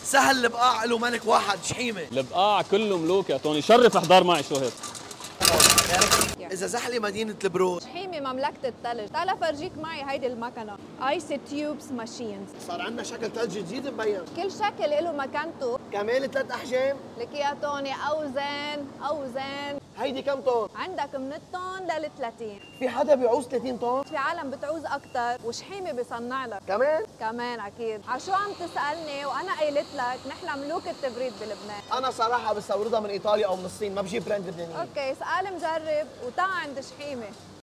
سهل البقاع له ملك واحد شحيمه. البقاع كله ملوك يا توني، شرف احضر معي شو هيك. اذا زحلي مدينه البرود. شحيمه مملكه الثلج، تعال فرجيك معي هيدي المكنه ايس تيوبس ماشينز. صار عندنا شكل ثلج جديد مبين. كل شكل له مكانته. كمان 3 احجام. لك يا توني اوزان اوزان. هيدي كم طن؟ عندك من الطن لل 30. في حدا بيعوز 30 طن؟ في عالم بتعوز اكثر وشحيمه بيصنع لك. كمان اكيد. عشو عم تسالني وانا قايلت لك نحن ملوك التبريد بلبنان. انا صراحه بستوردها من ايطاليا او من الصين، ما بجيب براند لبناني. اوكي اسال مجرب وتعا عند شحيمه.